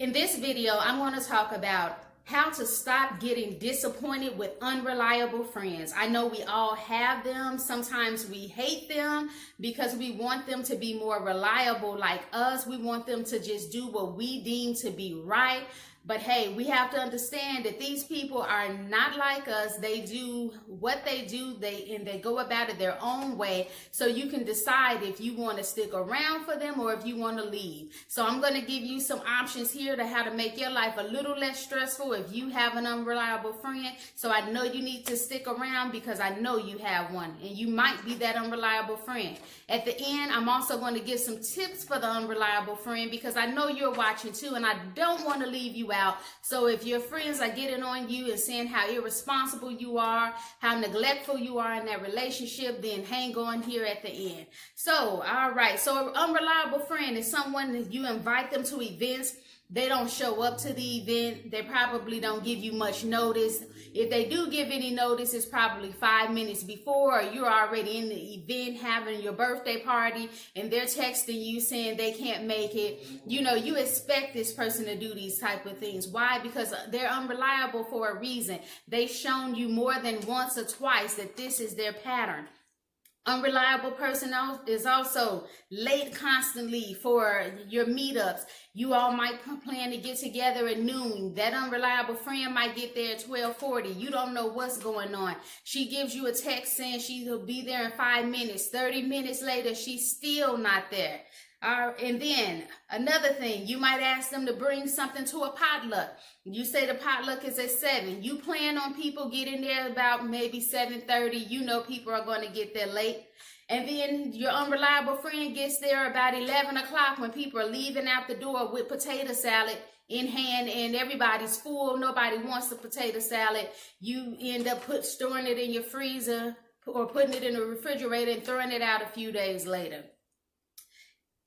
In this video, I'm going to talk about how to stop getting disappointed with unreliable friends. I know we all have them. Sometimes we hate them because we want them to be more reliable like us. We want them to just do what we deem to be right. But hey, we have to understand that these people are not like us. They do what they do, they go about it their own way. So you can decide if you want to stick around for them or if you want to leave. So I'm going to give you some options here to how to make your life a little less stressful if you have an unreliable friend. So I know you need to stick around because I know you have one and you might be that unreliable friend. At the end, I'm also going to give some tips for the unreliable friend because I know you're watching too and I don't want to leave you out. So if your friends are getting on you and saying how irresponsible you are, how neglectful you are in that relationship, then hang on here at the end. So, all right. So an unreliable friend is someone that you invite them to events. They don't show up to the event. They probably don't give you much notice. If they do give any notice, it's probably 5 minutes before, or you're already in the event having your birthday party and they're texting you saying they can't make it. You know, you expect this person to do these type of things. Why? Because they're unreliable for a reason. They've shown you more than once or twice that this is their pattern. Unreliable person is also late constantly for your meetups. You all might plan to get together at noon. That unreliable friend might get there at 12:40. You don't know what's going on. She gives you a text saying she'll be there in 5 minutes. 30 minutes later, she's still not there. And then another thing, you might ask them to bring something to a potluck. You say the potluck is at 7. You plan on people getting there about maybe 7:30. You know people are going to get there late. And then your unreliable friend gets there about 11 o'clock when people are leaving out the door with potato salad in hand and everybody's full. Nobody wants the potato salad. You end up storing it in your freezer or putting it in the refrigerator and throwing it out a few days later.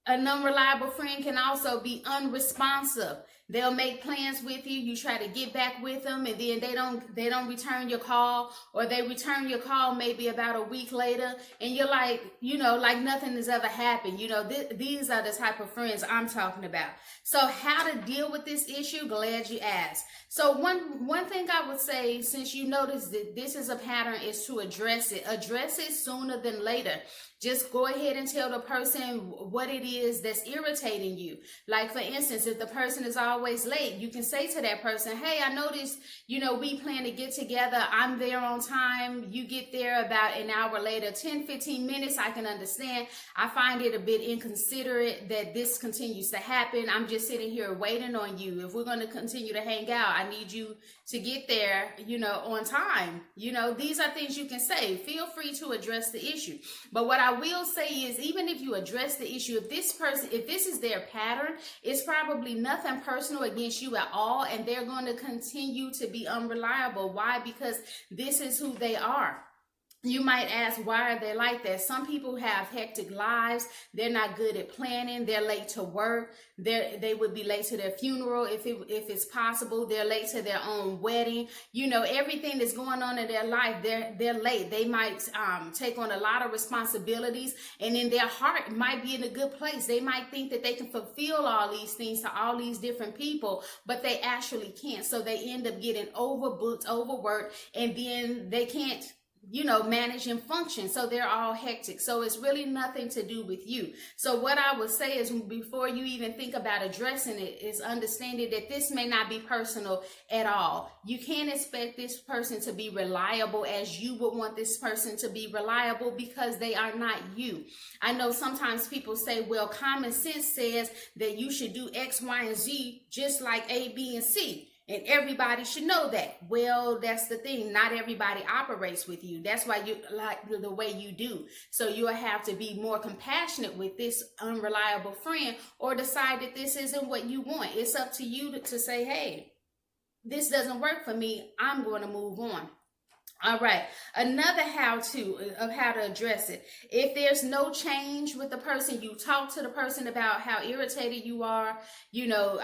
An unreliable friend can also be unresponsive. They'll make plans with you. You try to get back with them and then they don't return your call, or they return your call maybe about a week later and you're like, you know, like nothing has ever happened. You know, these are the type of friends I'm talking about. So how to deal with this issue? Glad you asked. So one thing I would say, since you notice that this is a pattern, is to address it. Address it sooner than later. Just go ahead and tell the person what it is that's irritating you. Like, for instance, if the person is always late, you can say to that person, hey, I noticed, you know, we plan to get together. I'm there on time. You get there about an hour later, 10, 15 minutes. I can understand. I find it a bit inconsiderate that this continues to happen. I'm just sitting here waiting on you. If we're going to continue to hang out, I need you to get there, you know, on time. You know, these are things you can say. Feel free to address the issue. But what I will say is, even if you address the issue, if this is their pattern, it's probably nothing personal against you at all, and they're going to continue to be unreliable. Why? Because this is who they are. You might ask, why are they like that? Some people have hectic lives. They're not good at planning. They're late to work. They would be late to their funeral if it's possible. They're late to their own wedding. You know, everything that's going on in their life, they're late. They might take on a lot of responsibilities, and in their heart might be in a good place. They might think that they can fulfill all these things to all these different people, but they actually can't. So they end up getting overbooked, overworked, and then they can't, you know, manage and function. So they're all hectic. So it's really nothing to do with you. So what I would say is, before you even think about addressing it, is understanding that this may not be personal at all. You can't expect this person to be reliable as you would want this person to be reliable, because they are not you. I know sometimes people say, well, common sense says that you should do X, Y, and Z just like A, B, and C. And everybody should know that. Well, that's the thing. Not everybody operates with you. That's why you like the way you do. So you'll have to be more compassionate with this unreliable friend, or decide that this isn't what you want. It's up to you to say, hey, this doesn't work for me. I'm going to move on. All right. Another how-to of how to address it. If there's no change with the person, you talk to the person about how irritated you are, you know,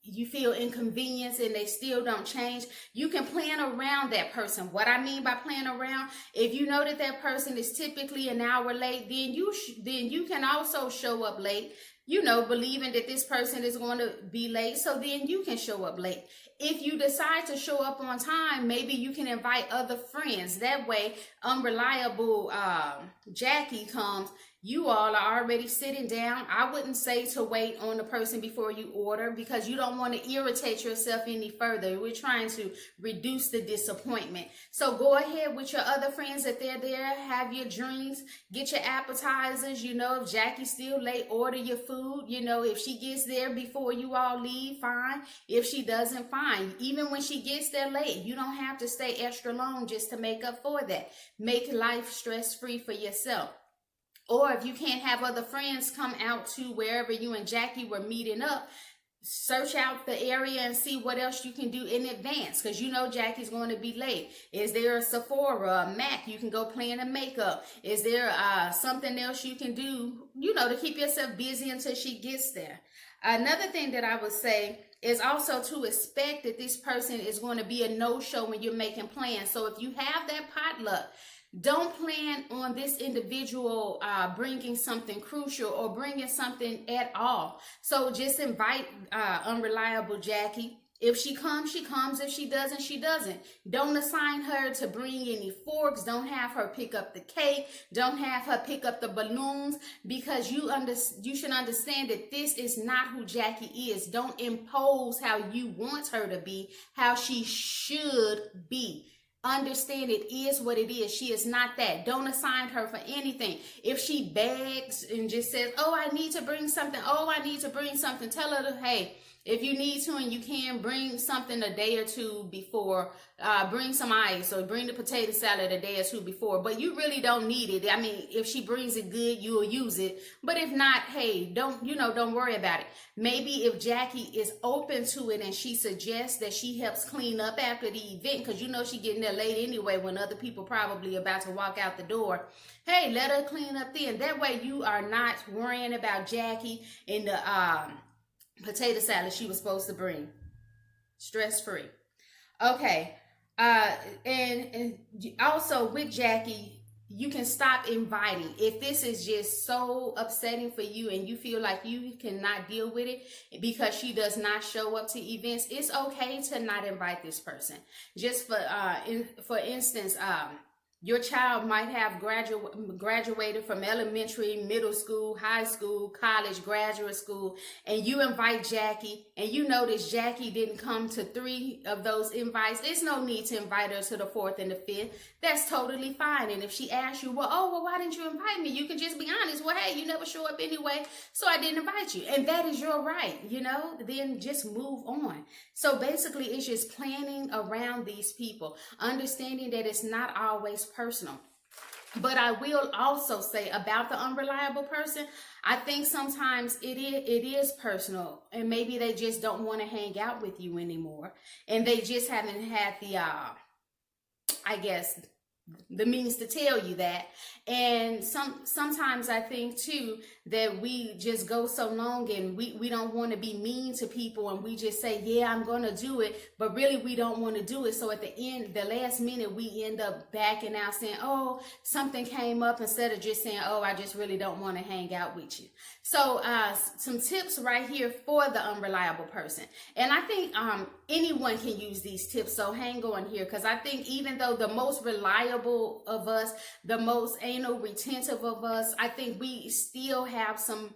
you feel inconvenienced and they still don't change, you can plan around that person. What I mean by plan around, if you know that that person is typically an hour late, then you can also show up late. believing that this person is going to be late, so then you can show up late. If you decide to show up on time, maybe you can invite other friends. That way, unreliable Jackie comes, you all are already sitting down. I wouldn't say to wait on the person before you order, because you don't want to irritate yourself any further. We're trying to reduce the disappointment. So go ahead with your other friends if they're there. Have your drinks, get your appetizers. If Jackie's still late, order your food. If she gets there before you all leave, fine. If she doesn't, fine. Even when she gets there late, you don't have to stay extra long just to make up for that. Make life stress-free for yourself. Or if you can't have other friends come out to wherever you and Jackie were meeting up, search out the area and see what else you can do in advance, because Jackie's going to be late. Is there a Sephora, a MAC you can go plan the makeup? Is there something else you can do, to keep yourself busy until she gets there? Another thing that I would say is also to expect that this person is going to be a no-show when you're making plans. So if you have that potluck, don't plan on this individual bringing something crucial or bringing something at all. So just invite unreliable Jackie. If she comes, she comes. If she doesn't, she doesn't. Don't assign her to bring any forks. Don't have her pick up the cake. Don't have her pick up the balloons, because you should understand that this is not who Jackie is. Don't impose how you want her to be, how she should be. Understand it is what it is. She is not that. Don't assign her for anything. If she begs and just says, oh, I need to bring something. Oh, I need to bring something. Tell her to, hey, if you need to and you can, bring something a day or two before. Bring some ice or bring the potato salad a day or two before. But you really don't need it. I mean, if she brings it good, you'll use it. But if not, hey, don't worry about it. Maybe if Jackie is open to it and she suggests that she helps clean up after the event, because she getting there late anyway when other people probably about to walk out the door. Hey, let her clean up then. That way you are not worrying about Jackie and the potato salad she was supposed to bring. Stress-free. Okay. And also with Jackie, you can stop inviting. If this is just so upsetting for you and you feel like you cannot deal with it because she does not show up to events, it's okay to not invite this person. Just for instance, your child might have graduated from elementary, middle school, high school, college, graduate school, and you invite Jackie, and you notice Jackie didn't come to 3 of those invites. There's no need to invite her to the 4th and the 5th. That's totally fine. And if she asks you, well, why didn't you invite me? You can just be honest. Well, hey, you never show up anyway, so I didn't invite you. And that is your right, then just move on. So basically, it's just planning around these people, understanding that it's not always personal. But I will also say about the unreliable person, I think sometimes it is personal, and maybe they just don't want to hang out with you anymore, and they just haven't had the the means to tell you that. And sometimes I think too that we just go so long and we don't want to be mean to people, and we just say, yeah, I'm going to do it, but really we don't want to do it. So at the end, the last minute, we end up backing out saying, oh, something came up, instead of just saying, oh, I just really don't want to hang out with you. So some tips right here for the unreliable person. And I think anyone can use these tips, so hang on here, because I think even though the most reliable of us, the most anal retentive of us, I think we still have some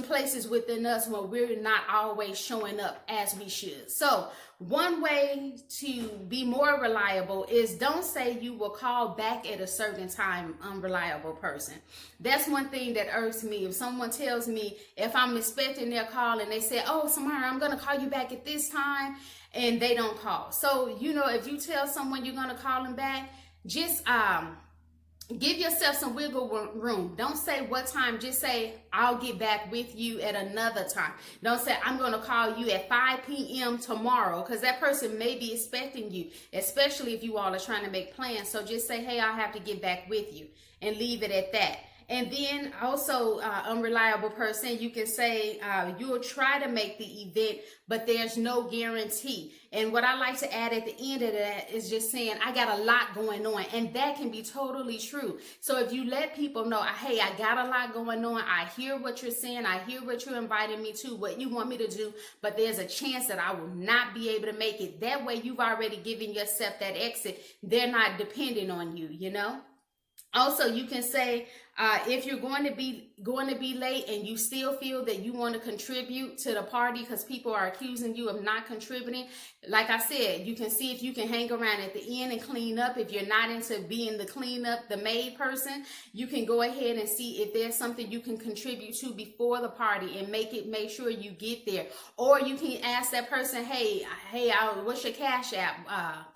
places within us where we're not always showing up as we should. So one way to be more reliable is don't say you will call back at a certain time, unreliable person. That's one thing that irks me. If someone tells me, if I'm expecting their call and they say, oh, Samyra, I'm going to call you back at this time, and they don't call. So, if you tell someone you're going to call them back, just give yourself some wiggle room. Don't say what time. Just say, I'll get back with you at another time. Don't say, I'm going to call you at 5 p.m. tomorrow, because that person may be expecting you, especially if you all are trying to make plans. So just say, hey, I'll have to get back with you, and leave it at that. And then also, unreliable person, you can say you'll try to make the event, but there's no guarantee. And what I like to add at the end of that is just saying, I got a lot going on. And that can be totally true. So if you let people know, hey, I got a lot going on. I hear what you're saying. I hear what you're inviting me to, what you want me to do, but there's a chance that I will not be able to make it. That way you've already given yourself that exit. They're not depending on you, you know? Also, you can say, if you're going to be late and you still feel that you want to contribute to the party because people are accusing you of not contributing, like I said, you can see if you can hang around at the end and clean up. If you're not into being the cleanup, the maid person, you can go ahead and see if there's something you can contribute to before the party and make sure you get there. Or you can ask that person, hey, what's your Cash App,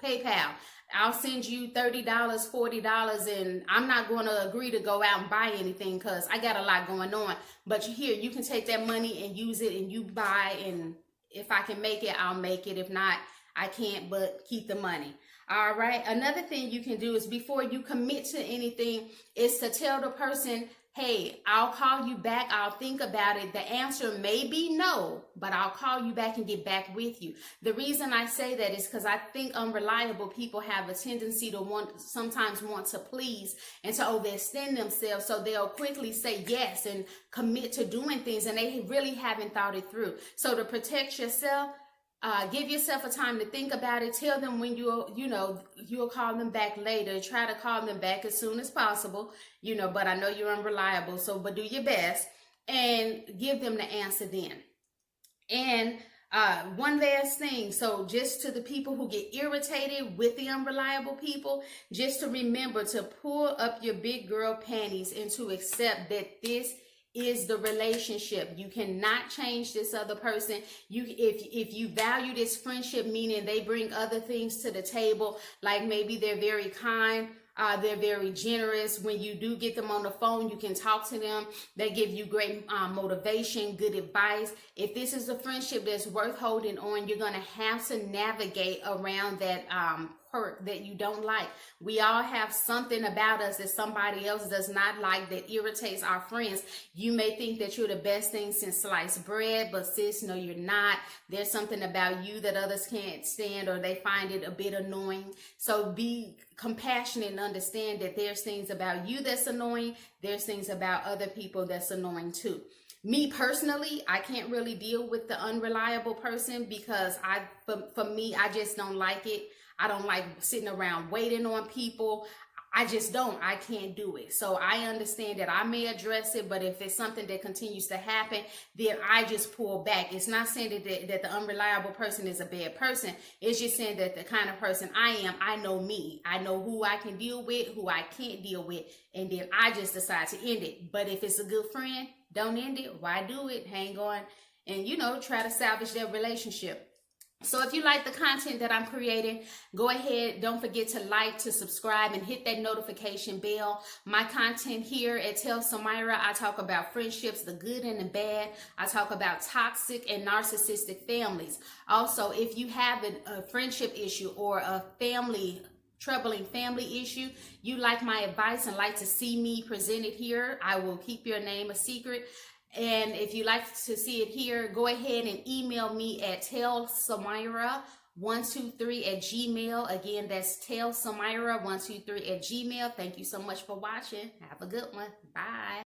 PayPal? I'll send you $30, $40, and I'm not going to agree to go out and buy anything because I got a lot going on. But here, you can take that money and use it, and you buy, and if I can make it, I'll make it. If not, I can't, but keep the money. All right. Another thing you can do is before you commit to anything is to tell the person, hey, I'll call you back. I'll think about it. The answer may be no, but I'll call you back and get back with you. The reason I say that is because I think unreliable people have a tendency to sometimes want to please and to overextend themselves. So they'll quickly say yes and commit to doing things, and they really haven't thought it through. So to protect yourself, give yourself a time to think about it. Tell them when you'll call them back later. Try to call them back as soon as possible, but I know you're unreliable. But do your best and give them the answer then. And one last thing. So just to the people who get irritated with the unreliable people, just to remember to pull up your big girl panties and to accept that this is the relationship. You cannot change this other person. If you value this friendship, meaning they bring other things to the table, like maybe they're very kind, they're very generous. When you do get them on the phone, you can talk to them. They give you great motivation, good advice. If this is a friendship that's worth holding on, you're going to have to navigate around that hurt that you don't like. We all have something about us that somebody else does not like that irritates our friends. You may think that you're the best thing since sliced bread, but sis, no, you're not. There's something about you that others can't stand, or they find it a bit annoying. So be compassionate and understand that there's things about you that's annoying. There's things about other people that's annoying too. Me personally, I can't really deal with the unreliable person because for me, I just don't like it. I don't like sitting around waiting on people. I just don't. I can't do it. So I understand that I may address it, but if it's something that continues to happen, then I just pull back. It's not saying that the unreliable person is a bad person. It's just saying that the kind of person I am, I know me. I know who I can deal with, who I can't deal with, and then I just decide to end it. But if it's a good friend, don't end it. Why do it? Hang on and, try to salvage that relationship. So if you like the content that I'm creating, go ahead. Don't forget to like, to subscribe, and hit that notification bell. My content here at TellSamyra, I talk about friendships, the good and the bad. I talk about toxic and narcissistic families. Also, if you have a friendship issue or a troubling family issue, you like my advice and like to see me presented here, I will keep your name a secret. And if you like to see it here, go ahead and email me at TellSamyra123@gmail. Again, that's TellSamyra123@gmail. Thank you so much for watching. Have a good one. Bye.